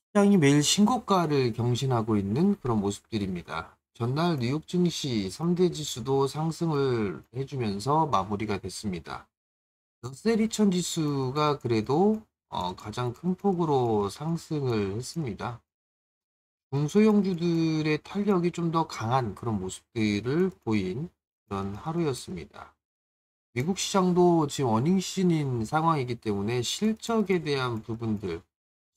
시장이 매일 신고가를 경신하고 있는 그런 모습들입니다. 전날 뉴욕 증시 3대 지수도 상승을 해주면서 마무리가 됐습니다. 러셀 2000 지수가 그래도 가장 큰 폭으로 상승을 했습니다. 중소형주들의 탄력이 좀 더 강한 그런 모습들을 보인 그런 하루였습니다. 미국 시장도 지금 어닝 시즌인 상황이기 때문에 실적에 대한 부분들,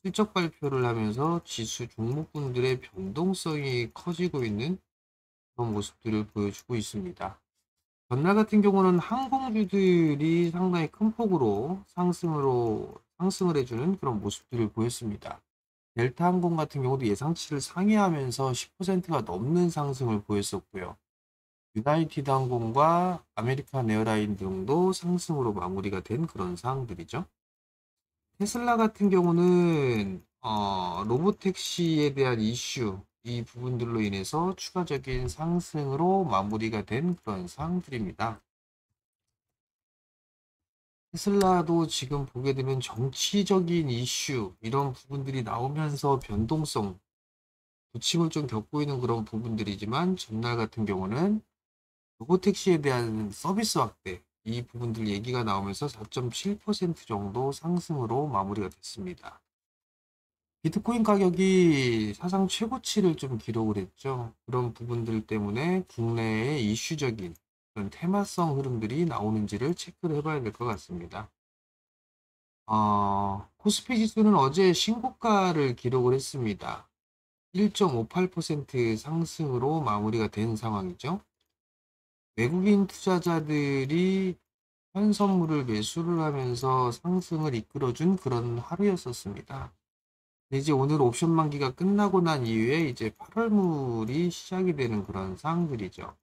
실적 발표를 하면서 지수 종목군들의 변동성이 커지고 있는 그런 모습들을 보여주고 있습니다. 전날 같은 경우는 항공주들이 상당히 큰 폭으로 상승을 해주는 그런 모습들을 보였습니다. 델타 항공 같은 경우도 예상치를 상회하면서 10%가 넘는 상승을 보였었고요. 유나이티드 항공과 아메리칸 에어라인 등도 상승으로 마무리가 된 그런 사항들이죠. 테슬라 같은 경우는 로보택시에 대한 이슈, 이 부분들로 인해서 추가적인 상승으로 마무리가 된 그런 사항들입니다. 테슬라도 지금 보게 되면 정치적인 이슈, 이런 부분들이 나오면서 변동성, 부침을 좀 겪고 있는 그런 부분들이지만, 전날 같은 경우는 로보택시에 대한 서비스 확대, 이 부분들 얘기가 나오면서 4.7% 정도 상승으로 마무리가 됐습니다. 비트코인 가격이 사상 최고치를 좀 기록을 했죠. 그런 부분들 때문에 국내에 이슈적인 그런 테마성 흐름들이 나오는지를 체크를 해봐야 될 것 같습니다. 코스피 지수는 어제 신고가를 기록을 했습니다. 1.58% 상승으로 마무리가 된 상황이죠. 외국인 투자자들이 현선물을 매수를 하면서 상승을 이끌어준 그런 하루였었습니다. 이제 오늘 옵션 만기가 끝나고 난 이후에 이제 8월물이 시작이 되는 그런 상황들이죠.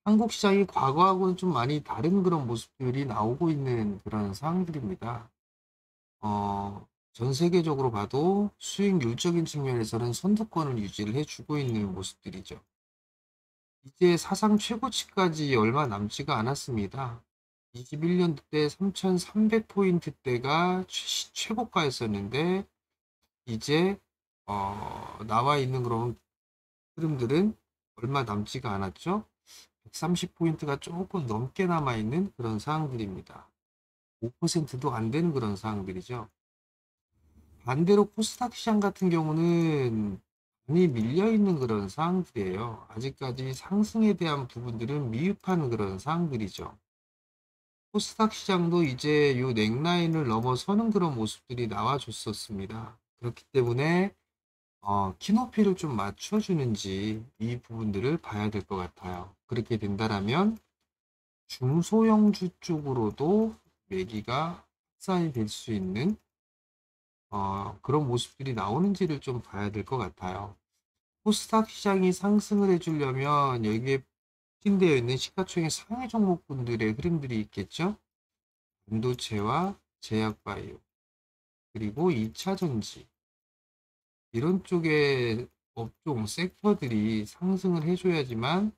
한국 시장이 과거하고는 좀 많이 다른 그런 모습들이 나오고 있는 그런 상황들입니다. 전 세계적으로 봐도 수익률적인 측면에서는 선두권을 유지를 해주고 있는 모습들이죠. 이제 사상 최고치까지 얼마 남지가 않았습니다. 21년도 때 3,300포인트대가 최고가였었는데 이제 나와 있는 그런 흐름들은 얼마 남지가 않았죠. 130포인트가 조금 넘게 남아 있는 그런 사항들입니다. 5%도 안 되는 그런 사항들이죠. 반대로 코스닥 시장 같은 경우는 많이 밀려 있는 그런 사항들이에요. 아직까지 상승에 대한 부분들은 미흡한 그런 사항들이죠. 코스닥 시장도 이제 요 넥라인을 넘어서는 그런 모습들이 나와줬었습니다. 그렇기 때문에 키높이를 좀 맞춰주는지 이 부분들을 봐야 될 것 같아요. 그렇게 된다라면 중소형주 쪽으로도 매기가 확산이 될 수 있는 그런 모습들이 나오는지를 좀 봐야 될 것 같아요. 코스닥 시장이 상승을 해주려면 여기에 포진되어 있는 시가총액 상위 종목군들의 흐름들이 있겠죠. 반도체와 제약바이오 그리고 2차전지 이런 쪽의 업종 섹터들이 상승을 해줘야지만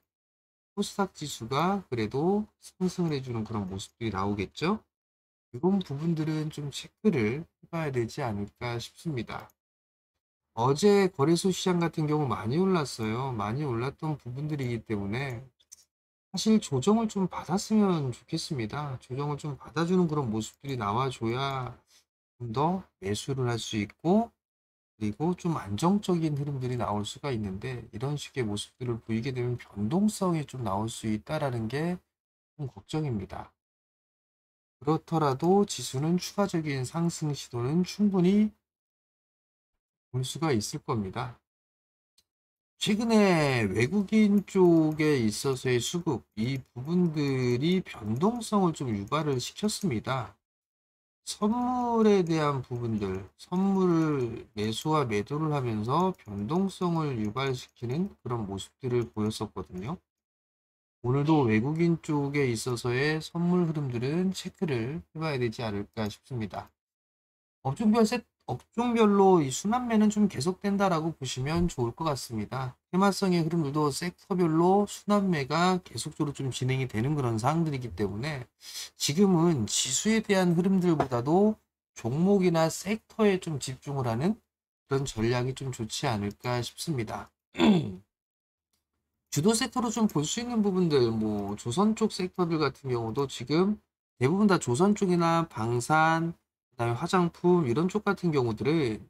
코스닥 지수가 그래도 상승을 해주는 그런 모습들이 나오겠죠. 이런 부분들은 좀 체크를 해봐야 되지 않을까 싶습니다. 어제 거래소 시장 같은 경우 많이 올랐어요. 많이 올랐던 부분들이기 때문에 사실 조정을 좀 받았으면 좋겠습니다. 조정을 좀 받아주는 그런 모습들이 나와줘야 좀 더 매수를 할 수 있고 그리고 좀 안정적인 흐름들이 나올 수가 있는데 이런 식의 모습들을 보이게 되면 변동성이 좀 나올 수 있다라는 게 좀 걱정입니다. 그렇더라도 지수는 추가적인 상승 시도는 충분히 볼 수가 있을 겁니다. 최근에 외국인 쪽에 있어서의 수급, 이 부분들이 변동성을 좀 유발을 시켰습니다. 선물에 대한 부분들, 선물을 매수와 매도를 하면서 변동성을 유발시키는 그런 모습들을 보였었거든요. 오늘도 외국인 쪽에 있어서의 선물 흐름들은 체크를 해봐야 되지 않을까 싶습니다. 업종별로 이 순환매는 좀 계속된다라고 보시면 좋을 것 같습니다. 테마성의 흐름들도 섹터별로 순환매가 계속적으로 좀 진행이 되는 그런 사항들이기 때문에 지금은 지수에 대한 흐름들보다도 종목이나 섹터에 좀 집중을 하는 그런 전략이 좀 좋지 않을까 싶습니다. 주도 섹터로 좀 볼 수 있는 부분들, 뭐 조선 쪽 섹터들 같은 경우도 지금 대부분 다 조선 쪽이나 방산, 그다음에 화장품 이런 쪽 같은 경우들은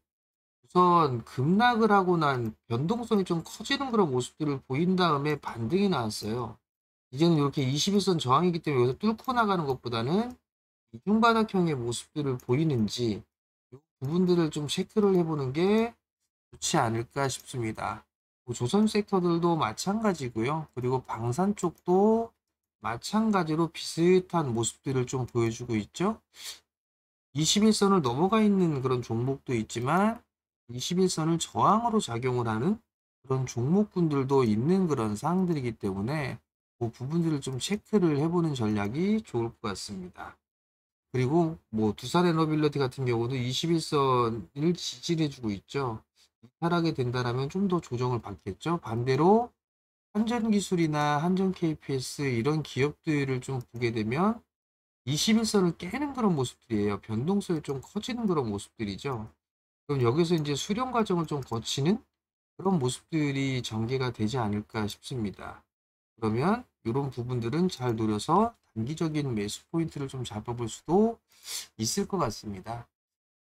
우선 급락을 하고 난 변동성이 좀 커지는 그런 모습들을 보인 다음에 반등이 나왔어요. 이제는 이렇게 21선 저항이기 때문에 여기서 뚫고 나가는 것보다는 이중바닥형의 모습들을 보이는지 이 부분들을 좀 체크를 해보는 게 좋지 않을까 싶습니다. 뭐 조선 섹터들도 마찬가지고요. 그리고 방산 쪽도 마찬가지로 비슷한 모습들을 좀 보여주고 있죠. 21선을 넘어가 있는 그런 종목도 있지만 21선을 저항으로 작용을 하는 그런 종목군들도 있는 그런 사항들이기 때문에 그 부분들을 좀 체크를 해보는 전략이 좋을 것 같습니다. 그리고 뭐 두산에너빌리티 같은 경우도 21선을 지지해주고 있죠. 이탈하게 된다라면 좀 더 조정을 받겠죠. 반대로 한전기술이나 한전 KPS 이런 기업들을 좀 보게 되면 21선을 깨는 그런 모습들이에요. 변동성이 좀 커지는 그런 모습들이죠. 그럼 여기서 이제 수렴 과정을 좀 거치는 그런 모습들이 전개가 되지 않을까 싶습니다. 그러면 이런 부분들은 잘 노려서 단기적인 매수 포인트를 좀 잡아볼 수도 있을 것 같습니다.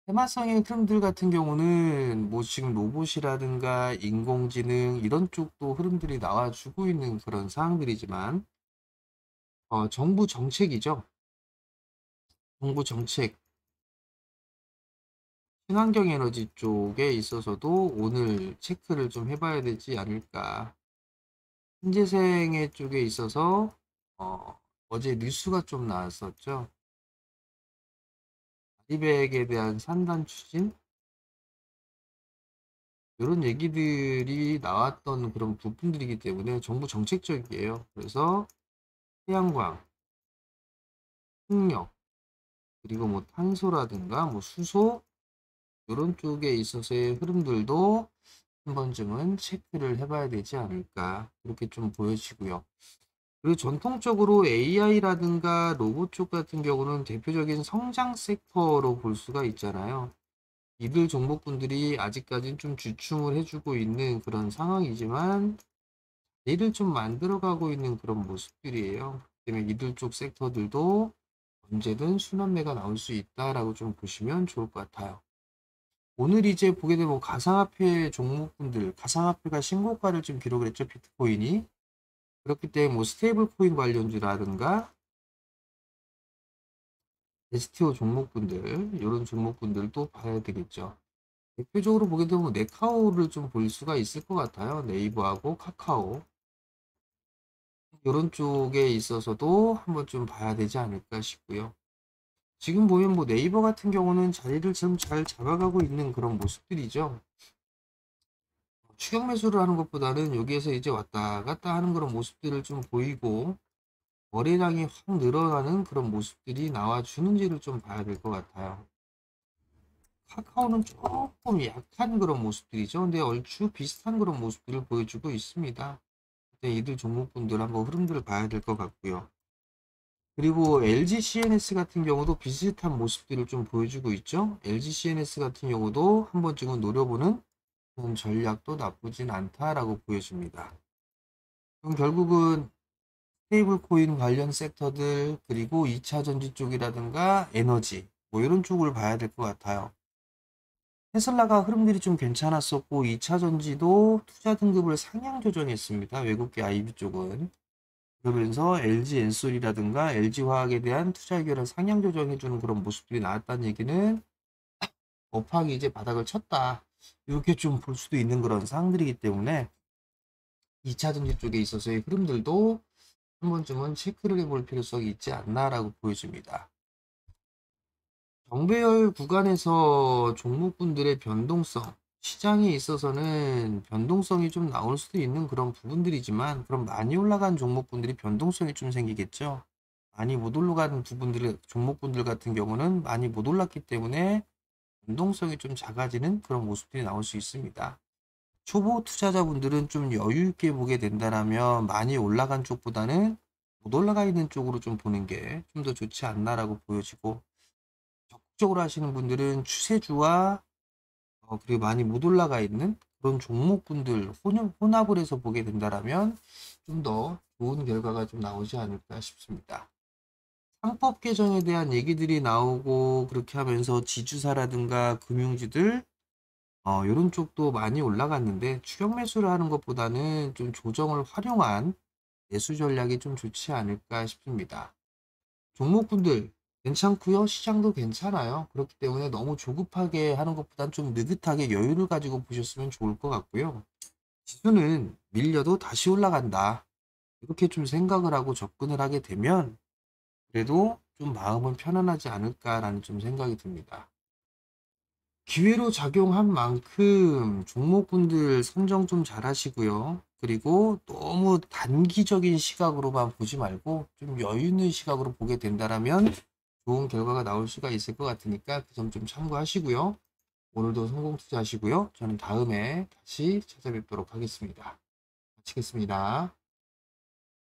테마성의 흐름들 같은 경우는 뭐 지금 로봇이라든가 인공지능 이런 쪽도 흐름들이 나와주고 있는 그런 사항들이지만 정부 정책이죠. 정부 정책, 친환경 에너지 쪽에 있어서도 오늘 체크를 좀 해봐야 되지 않을까. 신재생애 쪽에 있어서 어제 뉴스가 좀 나왔었죠. 아리백에 대한 산단 추진 이런 얘기들이 나왔던 그런 부분들이기 때문에 정부 정책적이에요. 그래서 태양광, 풍력, 그리고 뭐 탄소라든가 뭐 수소 이런 쪽에 있어서의 흐름들도 한 번쯤은 체크를 해봐야 되지 않을까 그렇게 좀 보여지고요. 그리고 전통적으로 AI라든가 로봇 쪽 같은 경우는 대표적인 성장 섹터로 볼 수가 있잖아요. 이들 종목군들이 아직까지는 좀 주춤을 해주고 있는 그런 상황이지만 이를 좀 만들어가고 있는 그런 모습들이에요. 때문에 이들 쪽 섹터들도 언제든 순환매가 나올 수 있다라고 좀 보시면 좋을 것 같아요. 오늘 이제 보게 되면 가상화폐 종목군들, 가상화폐가 신고가를 좀 기록을 했죠, 비트코인이. 그렇기 때문에 뭐 스테이블 코인 관련주라든가 STO 종목군들, 이런 종목군들도 봐야 되겠죠. 대표적으로 보게 되면 네카오를 좀 볼 수가 있을 것 같아요. 네이버하고 카카오. 이런 쪽에 있어서도 한번 좀 봐야 되지 않을까 싶고요. 지금 보면 뭐 네이버 같은 경우는 자리를 좀 잘 잡아가고 있는 그런 모습들이죠. 추격 매수를 하는 것보다는 여기에서 이제 왔다 갔다 하는 그런 모습들을 좀 보이고 거래량이 확 늘어나는 그런 모습들이 나와주는지를 좀 봐야 될 것 같아요. 카카오는 조금 약한 그런 모습들이죠. 근데 얼추 비슷한 그런 모습들을 보여주고 있습니다. 근데 이들 종목분들 한번 흐름들을 봐야 될 것 같고요. 그리고 LG CNS 같은 경우도 비슷한 모습들을 좀 보여주고 있죠. LG CNS 같은 경우도 한 번쯤은 노려보는 그런 전략도 나쁘진 않다라고 보여집니다. 그럼 결국은 스테이블 코인 관련 섹터들 그리고 2차 전지 쪽이라든가 에너지 뭐 이런 쪽을 봐야 될 것 같아요. 테슬라가 흐름들이 좀 괜찮았었고 2차 전지도 투자 등급을 상향 조정했습니다. 외국계 IB 쪽은. 그러면서 LG 엔솔이라든가 LG화학에 대한 투자 의견을 상향 조정해주는 그런 모습들이 나왔다는 얘기는 업황이 이제 바닥을 쳤다. 이렇게 좀 볼 수도 있는 그런 사항들이기 때문에 2차 전지 쪽에 있어서의 흐름들도 한 번쯤은 체크를 해볼 필요성이 있지 않나라고 보여집니다. 정배열 구간에서 종목군들의 변동성, 시장에 있어서는 변동성이 좀 나올 수도 있는 그런 부분들이지만, 그럼 많이 올라간 종목군들이 변동성이 좀 생기겠죠. 많이 못 올라간 부분들, 종목군들 같은 경우는 많이 못 올랐기 때문에 변동성이 좀 작아지는 그런 모습들이 나올 수 있습니다. 초보 투자자분들은 좀 여유 있게 보게 된다라면 많이 올라간 쪽보다는 못 올라가 있는 쪽으로 좀 보는 게 좀 더 좋지 않나라고 보여지고, 적극적으로 하시는 분들은 추세주와 그리고 많이 못 올라가 있는 그런 종목군들 혼합을 해서 보게 된다라면 좀 더 좋은 결과가 좀 나오지 않을까 싶습니다. 상법 개정에 대한 얘기들이 나오고 그렇게 하면서 지주사라든가 금융주들 요런 쪽도 많이 올라갔는데 추격 매수를 하는 것보다는 좀 조정을 활용한 매수 전략이 좀 좋지 않을까 싶습니다. 종목군들 괜찮고요. 시장도 괜찮아요. 그렇기 때문에 너무 조급하게 하는 것보단 좀 느긋하게 여유를 가지고 보셨으면 좋을 것 같고요. 지수는 밀려도 다시 올라간다. 이렇게 좀 생각을 하고 접근을 하게 되면 그래도 좀 마음은 편안하지 않을까라는 좀 생각이 듭니다. 기회로 작용한 만큼 종목군들 선정 좀 잘 하시고요. 그리고 너무 단기적인 시각으로만 보지 말고 좀 여유 있는 시각으로 보게 된다라면 좋은 결과가 나올 수가 있을 것 같으니까 그 점 좀 참고하시고요. 오늘도 성공 투자하시고요. 저는 다음에 다시 찾아뵙도록 하겠습니다. 마치겠습니다.